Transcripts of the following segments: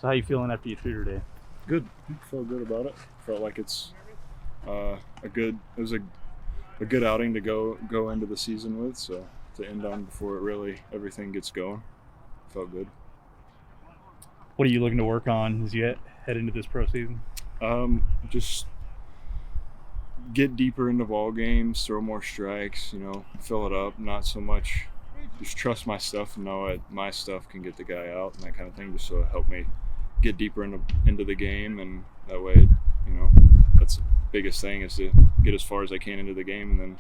So how you feeling after you threw today? Good. Felt good about it. Felt like it's a good outing to go into the season with. So to end on before everything gets going, felt good. What are you looking to work on as you head into this pro season? Just get deeper into ball games, throw more strikes, fill it up, not so much just trust my stuff and know that my stuff can get the guy out and that kind of thing, just so it help me get deeper into the game, and that way, that's the biggest thing, is to get as far as I can into the game, and then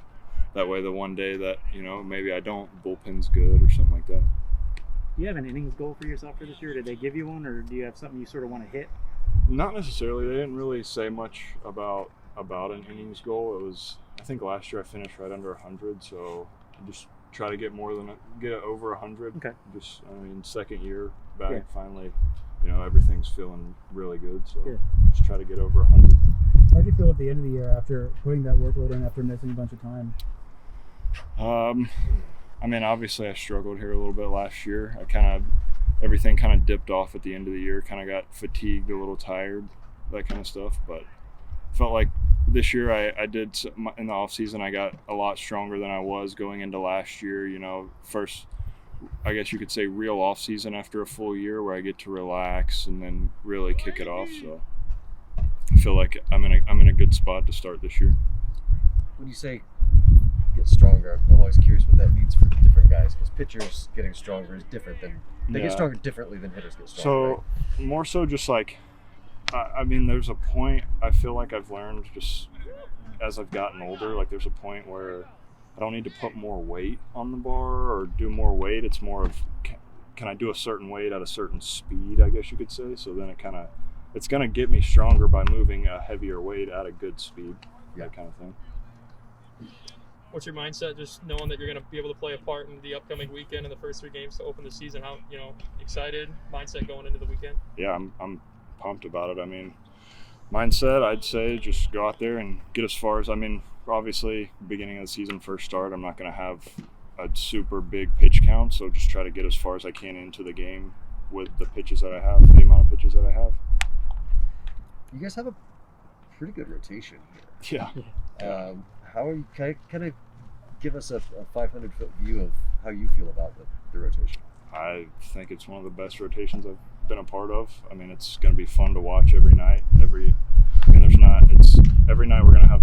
that way the one day that, maybe I don't, bullpen's good or something like that. Do you have an innings goal for yourself for this year? Did they give you one, or do you have something you sort of want to hit? Not necessarily. They didn't really say much about an innings goal. It was, I think last year I finished right under 100, so just try to get over 100. Okay. Second year back, finally, everything's feeling really good, so just try to get over 100. How did you feel at the end of the year after putting that workload in after missing a bunch of time? Obviously I struggled here a little bit last year. Everything kind of dipped off at the end of the year, kind of got fatigued, a little tired, that kind of stuff. But felt like this year I did, in the offseason, I got a lot stronger than I was going into last year. First, I guess you could say, real offseason after a full year where I get to relax and then really kick it off. So I feel like I'm in a good spot to start this year. When you say get stronger, I'm always curious what that means for different guys, because pitchers getting stronger is different than they get stronger differently than hitters get stronger. So more so just like, there's a point I feel like I've learned just as I've gotten older, like there's a point where I don't need to put more weight on the bar or do more weight. It's more of, can I do a certain weight at a certain speed, I guess you could say. So then it's going to get me stronger by moving a heavier weight at a good speed, that kind of thing. What's your mindset, just knowing that you're going to be able to play a part in the upcoming weekend and the first 3 games to open the season? How, excited, mindset going into the weekend? Yeah, I'm pumped about it. Mindset, I'd say just go out there and get as far as, obviously, beginning of the season, first start, I'm not going to have a super big pitch count, so just try to get as far as I can into the game with the pitches that I have, the amount of pitches that I have. You guys have a pretty good rotation here. Yeah. How are you, kind of give us a 500-foot view of how you feel about the rotation? I think it's one of the best rotations I've been a part of. It's going to be fun to watch every night. Every night we're going to have,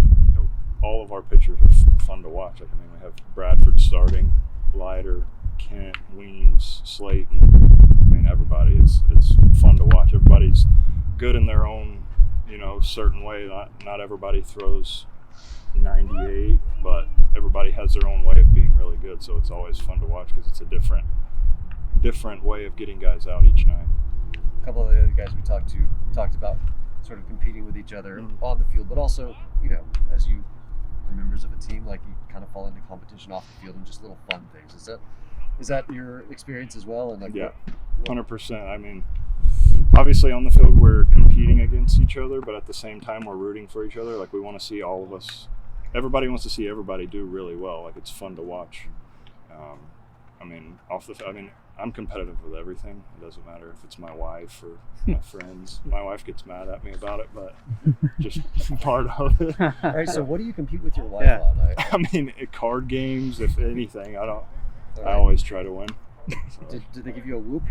all of our pitchers are fun to watch. We have Bradford starting, Leiter, Kent, Weems, Slayton. Everybody it's fun to watch. Everybody's good in their own, certain way. Not everybody throws 98, but everybody has their own way of being really good, so it's always fun to watch because it's a different way of getting guys out each night. A couple of the other guys we talked about sort of competing with each other on the field, but also, as you are members of a team, like you kind of fall into competition off the field and just little fun things. Is that your experience as well? And 100%. Obviously on the field we're competing against each other, but at the same time we're rooting for each other. Like we want to see all of us. Everybody wants to see everybody do really well. Like it's fun to watch. I'm competitive with everything. It doesn't matter if it's my wife or my friends. My wife gets mad at me about it, but just part of it. All right. So what do you compete with your wife on? Card games, if anything. I always try to win. So. Did they give you a whoop?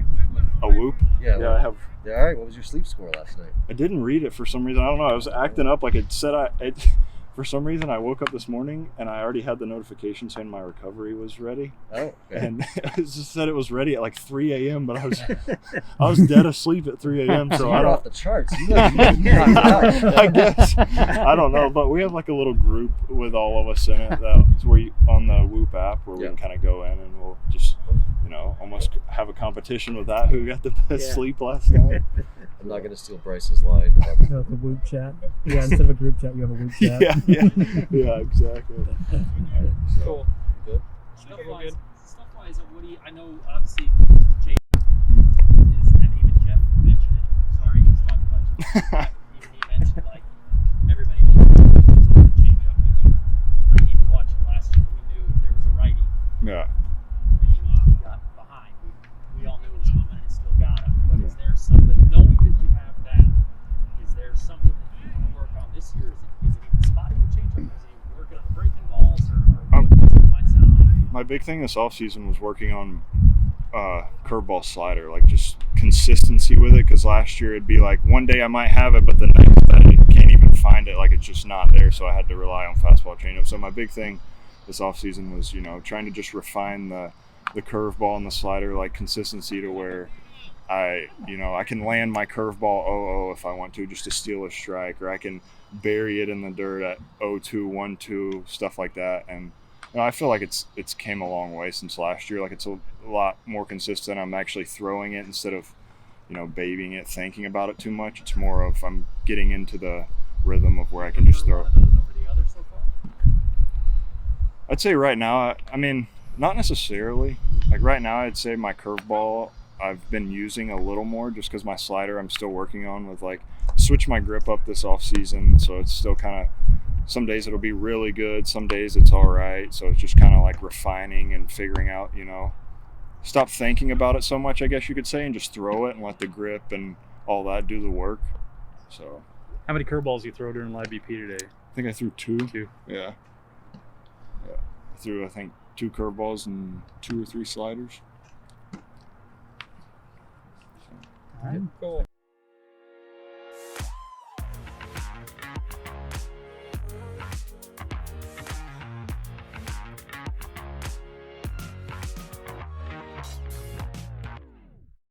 A whoop? Yeah, I have. Yeah, all right. What was your sleep score last night? I didn't read it for some reason. I don't know. I was acting up like it said. For some reason, I woke up this morning and I already had the notification saying my recovery was ready. Oh, okay. And it just said it was ready at like 3 a.m. But I was dead asleep at 3 a.m. So you're off the charts. I guess I don't know. But we have like a little group with all of us in it. That's where on the Whoop app where we can kind of go in and we'll just almost have a competition with that. Who got the best sleep last night? I'm not going to steal Bryce's line. The Whoop chat. Yeah, instead of a group chat, you have a Whoop chat. Yeah, exactly. Cool. Good. Stuff-wise, I know obviously Jay is, and even Jeff mentioned it. Sorry, he was talking about it. He mentioned like everybody knows the change up. Like even watching last year, we knew if there was a righty. Yeah. And he got behind. We all knew it was coming and still got him. But is there something, knowing that big thing this offseason was working on curveball slider, like just consistency with it, because last year it'd be like one day I might have it, but the next day I can't even find it, like it's just not there, so I had to rely on fastball changeup. So my big thing this offseason was, trying to just refine the curveball and the slider, like consistency, to where I can land my curveball 0-0 if I want to, just to steal a strike, or I can bury it in the dirt at 0-2, 1-2, stuff like that. And I feel like it's came a long way since last year. Like it's a lot more consistent. I'm actually throwing it instead of, babying it, thinking about it too much. It's more of I'm getting into the rhythm of where I can just throw. One of those over the other so far? I'd say right now, I mean, not necessarily. Like right now, I'd say my curveball I've been using a little more, just because my slider I'm still working on with, like, switch my grip up this off season, so it's still kind of, some days it'll be really good, some days it's all right. So it's just kind of like refining and figuring out, stop thinking about it so much, I guess you could say, and just throw it and let the grip and all that do the work. So How many curveballs you throw during live BP today? I think I threw two. Yeah. I threw, I think, 2 curveballs and 2 or 3 sliders. Cool.